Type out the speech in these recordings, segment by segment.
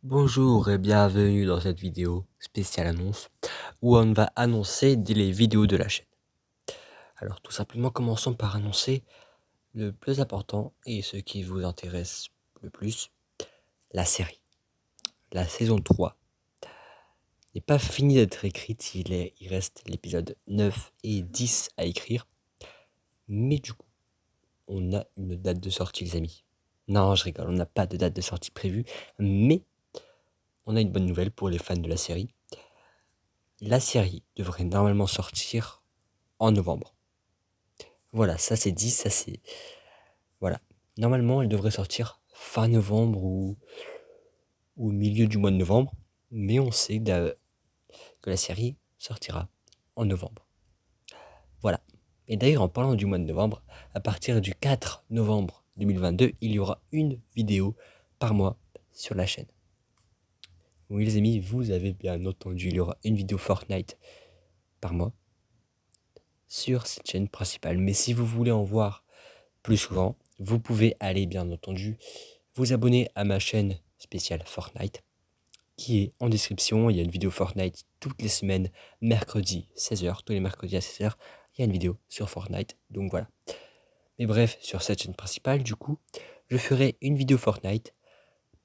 Bonjour et bienvenue dans cette vidéo spéciale annonce où on va annoncer les vidéos de la chaîne. Alors tout simplement commençons par annoncer le plus important et ce qui vous intéresse le plus, la série. La saison 3 n'est pas finie d'être écrite, il reste l'épisode 9 et 10 à écrire. Mais du coup, on a une date de sortie les amis. Non, je rigole, on n'a pas de date de sortie prévue, mais on a une bonne nouvelle pour les fans de la série. La série devrait normalement sortir en novembre. Voilà, ça c'est dit, ça c'est... Voilà. Normalement, elle devrait sortir fin novembre ou au milieu du mois de novembre. Mais on sait que la série sortira en novembre. Voilà. Et d'ailleurs, en parlant du mois de novembre, à partir du 4 novembre 2022, il y aura une vidéo par mois sur la chaîne. Oui les amis, vous avez bien entendu, il y aura une vidéo Fortnite par mois sur cette chaîne principale. Mais si vous voulez en voir plus souvent, vous pouvez aller bien entendu vous abonner à ma chaîne spéciale Fortnite qui est en description. Il y a une vidéo Fortnite toutes les semaines, mercredi 16h, tous les mercredis à 16h, il y a une vidéo sur Fortnite, donc voilà. Mais bref, sur cette chaîne principale, du coup, je ferai une vidéo Fortnite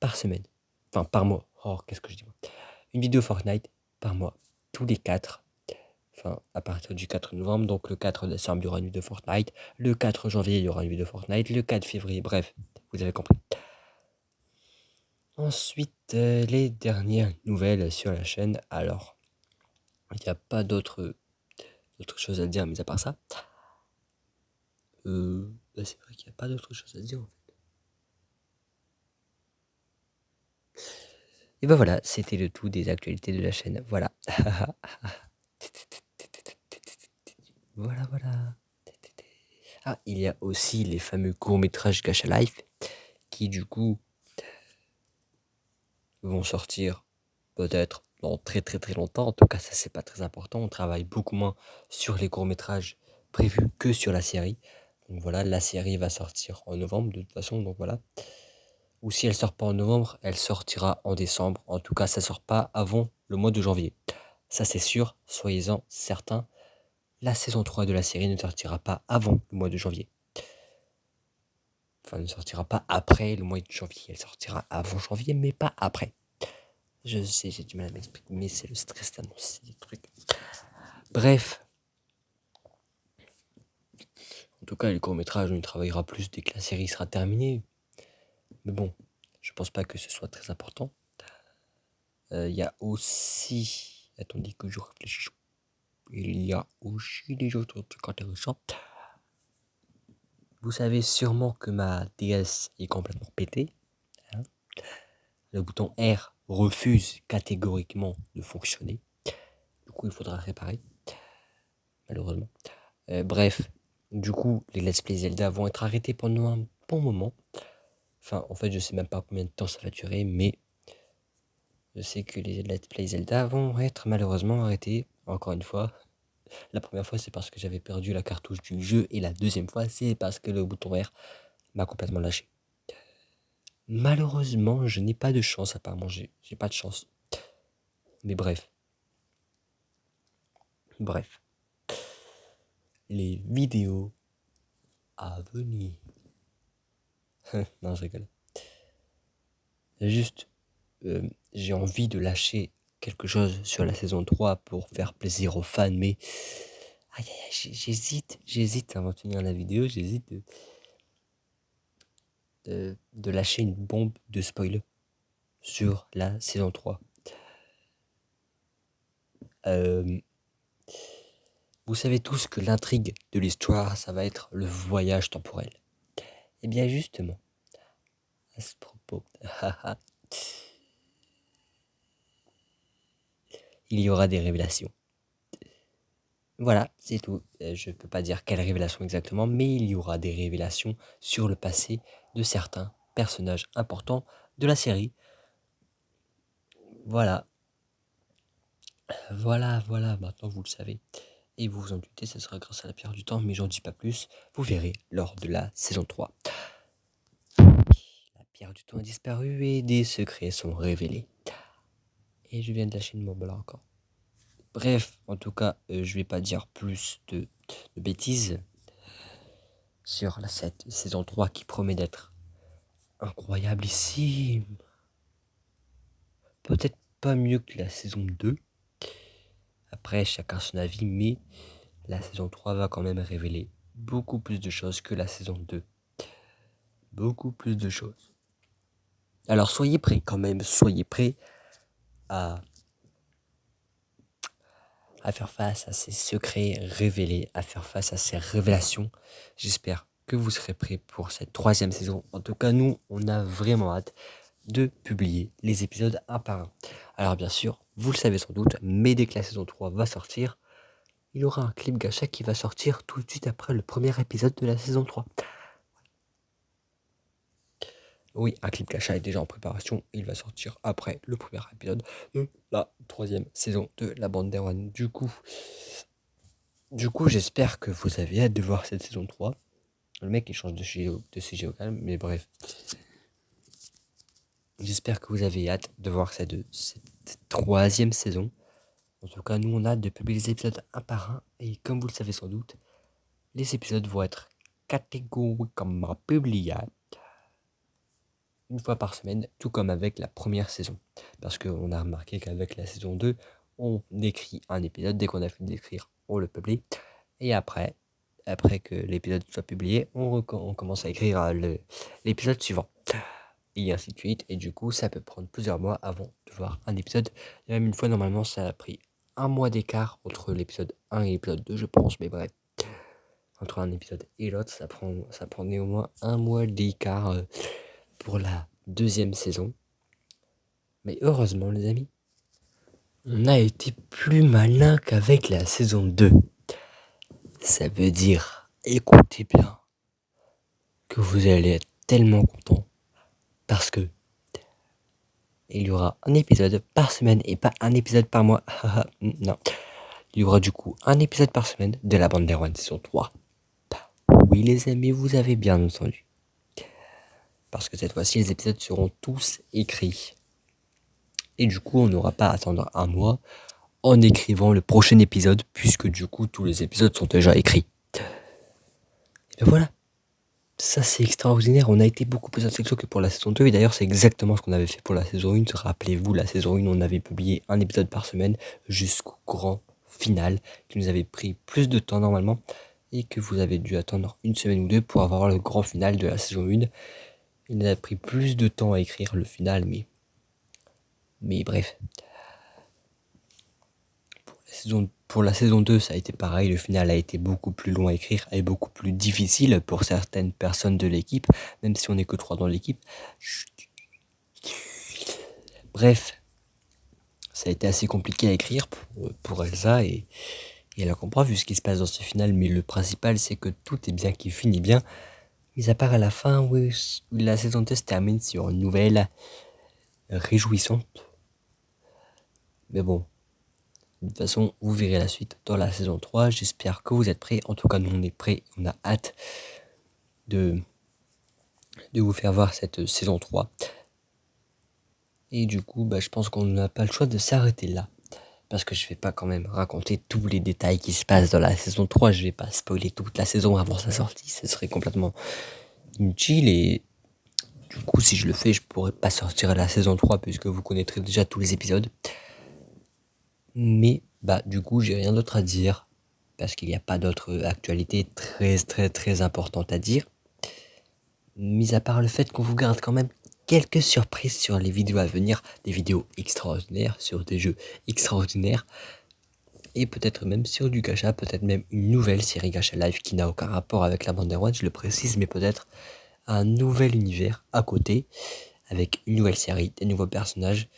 par semaine, enfin par mois, qu'est-ce que je dis moi, une vidéo Fortnite par mois, tous les 4, enfin à partir du 4 novembre, donc le 4 décembre il y aura une vidéo Fortnite, le 4 janvier il y aura une vidéo Fortnite, le 4 février, bref, vous avez compris. Ensuite, les dernières nouvelles sur la chaîne. Alors, il n'y a pas d'autre chose à dire, mais à part ça. C'est vrai qu'il n'y a pas d'autre chose à dire en fait. Et ben voilà, c'était le tout des actualités de la chaîne. Voilà. Voilà. Ah, il y a aussi les fameux courts-métrages Gacha Life qui du coup vont sortir peut-être dans très longtemps. En tout cas, ça c'est pas très important. On travaille beaucoup moins sur les courts-métrages prévus que sur la série. Donc voilà, la série va sortir en novembre de toute façon, donc voilà. Ou si elle sort pas en novembre, elle sortira en décembre. En tout cas, ça sort pas avant le mois de janvier. Ça c'est sûr, soyez-en certains. La saison 3 de la série ne sortira pas avant le mois de janvier. Enfin, ne sortira pas après le mois de janvier. Elle sortira avant janvier, mais pas après. Je sais, j'ai du mal à m'expliquer, mais c'est le stress d'annoncer des trucs. Bref. En tout cas, le court-métrage, on y travaillera plus dès que la série sera terminée. Mais bon, je pense pas que ce soit très important. Il y a aussi... Attendez que je réfléchisse. Il y a aussi des autres trucs intéressants. Vous savez sûrement que ma DS est complètement pétée. Hein. Le bouton R refuse catégoriquement de fonctionner. Du coup, il faudra réparer. Malheureusement. Bref, du coup, les Let's Play Zelda vont être arrêtés pendant un bon moment. Enfin, en fait, je sais même pas combien de temps ça va durer, mais je sais que les Let's Play Zelda vont être malheureusement arrêtés. Encore une fois, la première fois, c'est parce que j'avais perdu la cartouche du jeu, et la deuxième fois, c'est parce que le bouton R m'a complètement lâché. Malheureusement, je n'ai pas de chance, apparemment, j'ai pas de chance. Mais bref. Les vidéos à venir. Non, je rigole. Juste, j'ai envie de lâcher quelque chose sur la saison 3 pour faire plaisir aux fans, mais aïe, j'hésite avant de finir la vidéo, j'hésite de lâcher une bombe de spoil sur la saison 3. Vous savez tous que l'intrigue de l'histoire, ça va être le voyage temporel. Et bien justement, à ce propos, il y aura des révélations. Voilà, c'est tout. Je ne peux pas dire quelle révélation exactement, mais il y aura des révélations sur le passé de certains personnages importants de la série. Voilà, maintenant vous le savez. Et vous vous en doutez, ce sera grâce à la pierre du temps, mais j'en dis pas plus. Vous verrez lors de la saison 3. La pierre du temps a disparu et des secrets sont révélés. Et je viens de lâcher une bombe là encore. Bref, en tout cas, je vais pas dire plus de bêtises sur cette saison 3 qui promet d'être incroyable ici. Peut-être pas mieux que la saison 2. Après, chacun son avis, mais la saison 3 va quand même révéler beaucoup plus de choses que la saison 2. Beaucoup plus de choses. Alors soyez prêts quand même, soyez prêts à faire face à ces secrets révélés, à faire face à ces révélations. J'espère que vous serez prêts pour cette 3e saison. En tout cas, nous, on a vraiment hâte de publier les épisodes un par un. Alors bien sûr, vous le savez sans doute, mais dès que la saison 3 va sortir, il y aura un clip gacha qui va sortir tout de suite après le premier épisode de la saison 3. Oui, un clip gacha est déjà en préparation. Il va sortir après le premier épisode de la 3e saison de la bande d'Erwan. Du coup, j'espère que vous avez hâte de voir cette saison 3. Le mec, il change de sujet au calme, mais bref. J'espère que vous avez hâte de voir cette 3e saison. En tout cas, nous, on a hâte de publier les épisodes un par un. Et comme vous le savez sans doute, les épisodes vont être catégoriquement publiés une fois par semaine, tout comme avec la première saison. Parce qu'on a remarqué qu'avec la saison 2, on écrit un épisode. Dès qu'on a fini d'écrire, on le publie. Et après que l'épisode soit publié, on commence à écrire l'épisode suivant. Et ainsi de suite. Et du coup, ça peut prendre plusieurs mois avant de voir un épisode. Et même une fois, normalement, ça a pris un mois d'écart entre l'épisode 1 et l'épisode 2, je pense. Mais bref, entre un épisode et l'autre, ça prenait au moins un mois d'écart pour la 2e saison. Mais heureusement, les amis, on a été plus malin qu'avec la saison 2. Ça veut dire, écoutez bien, que vous allez être tellement content parce que il y aura un épisode par semaine et pas un épisode par mois. Non. Il y aura du coup un épisode par semaine de la bande d'Erwan saison 3. Oui les amis, vous avez bien entendu. Parce que cette fois-ci, les épisodes seront tous écrits. Et du coup, on n'aura pas à attendre un mois en écrivant le prochain épisode, puisque du coup, tous les épisodes sont déjà écrits. Et voilà. Ça, c'est extraordinaire. On a été beaucoup plus intelligent que pour la saison 2. Et d'ailleurs, c'est exactement ce qu'on avait fait pour la saison 1. Rappelez-vous, la saison 1, on avait publié un épisode par semaine jusqu'au grand final, qui nous avait pris plus de temps normalement, et que vous avez dû attendre une semaine ou deux pour avoir le grand final de la saison 1. Il nous a pris plus de temps à écrire le final, mais bref. Pour la saison 2, ça a été pareil. Le final a été beaucoup plus long à écrire et beaucoup plus difficile pour certaines personnes de l'équipe, même si on n'est que 3 dans l'équipe. Bref, ça a été assez compliqué à écrire pour Elsa et elle a compris vu ce qui se passe dans ce final. Mais le principal, c'est que tout est bien qui finit bien. Mis à part à la fin où la saison 2 se termine sur une nouvelle réjouissante. Mais bon. De toute façon, vous verrez la suite dans la saison 3. J'espère que vous êtes prêts. En tout cas, nous, on est prêts. On a hâte de vous faire voir cette saison 3. Et du coup, je pense qu'on n'a pas le choix de s'arrêter là. Parce que je vais pas quand même raconter tous les détails qui se passent dans la saison 3. Je vais pas spoiler toute la saison avant sa sortie. Ce serait complètement inutile. Et du coup, si je le fais, je pourrais pas sortir la saison 3 puisque vous connaîtrez déjà tous les épisodes. Mais du coup, j'ai rien d'autre à dire parce qu'il n'y a pas d'autre actualité très très très importante à dire. Mis à part le fait qu'on vous garde quand même quelques surprises sur les vidéos à venir, des vidéos extraordinaires sur des jeux extraordinaires et peut-être même sur du gacha, peut-être même une nouvelle série gacha live qui n'a aucun rapport avec la bande d'Erwan, je le précise, mais peut-être un nouvel univers à côté avec une nouvelle série, des nouveaux personnages.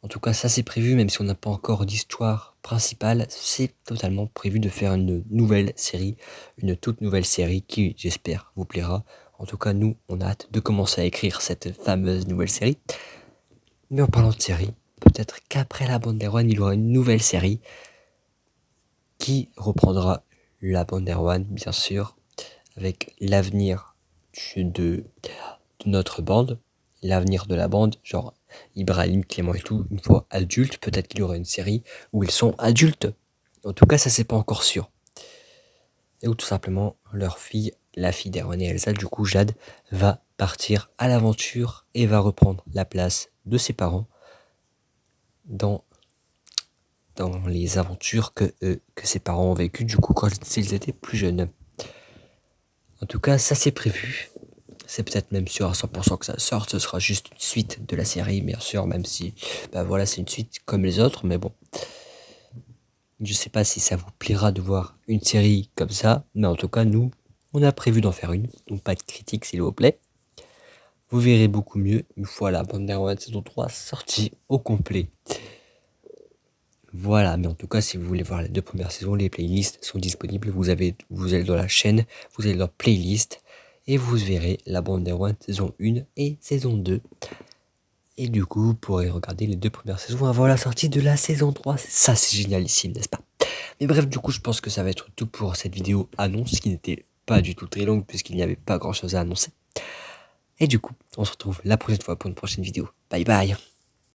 En tout cas, ça c'est prévu, même si on n'a pas encore d'histoire principale, c'est totalement prévu de faire une nouvelle série, une toute nouvelle série qui, j'espère, vous plaira. En tout cas, nous, on a hâte de commencer à écrire cette fameuse nouvelle série. Mais en parlant de série, peut-être qu'après la bande d'Erwan, il y aura une nouvelle série qui reprendra la bande d'Erwan, bien sûr, avec l'avenir de notre bande, l'avenir de la bande, genre Ibrahim, Clément et tout, une fois adultes. Peut-être qu'il y aura une série où ils sont adultes. En tout cas, ça c'est pas encore sûr. Et où tout simplement leur fille, la fille d'Erwan et Elsa, du coup Jade, va partir à l'aventure et va reprendre la place de ses parents dans les aventures que ses parents ont vécues du coup quand ils étaient plus jeunes. En tout cas, ça c'est prévu. C'est peut-être même sûr à 100% que ça sorte. Ce sera juste une suite de la série, bien sûr, même si voilà, c'est une suite comme les autres. Mais bon, je sais pas si ça vous plaira de voir une série comme ça. Mais en tout cas, nous, on a prévu d'en faire une. Donc pas de critique, s'il vous plaît. Vous verrez beaucoup mieux une fois la bande d'Erwan saison 3 sortie au complet. Voilà, mais en tout cas, si vous voulez voir les 2 premières saisons, les playlists sont disponibles. Vous allez dans la chaîne, vous allez dans playlist et vous verrez la bande d'Erwan saison 1 et saison 2. Et du coup, vous pourrez regarder les 2 premières saisons avant la sortie de la saison 3. Ça, c'est génialissime, n'est-ce pas? Mais bref, du coup, je pense que ça va être tout pour cette vidéo annonce qui n'était pas du tout très longue puisqu'il n'y avait pas grand chose à annoncer. Et du coup, on se retrouve la prochaine fois pour une prochaine vidéo. Bye bye!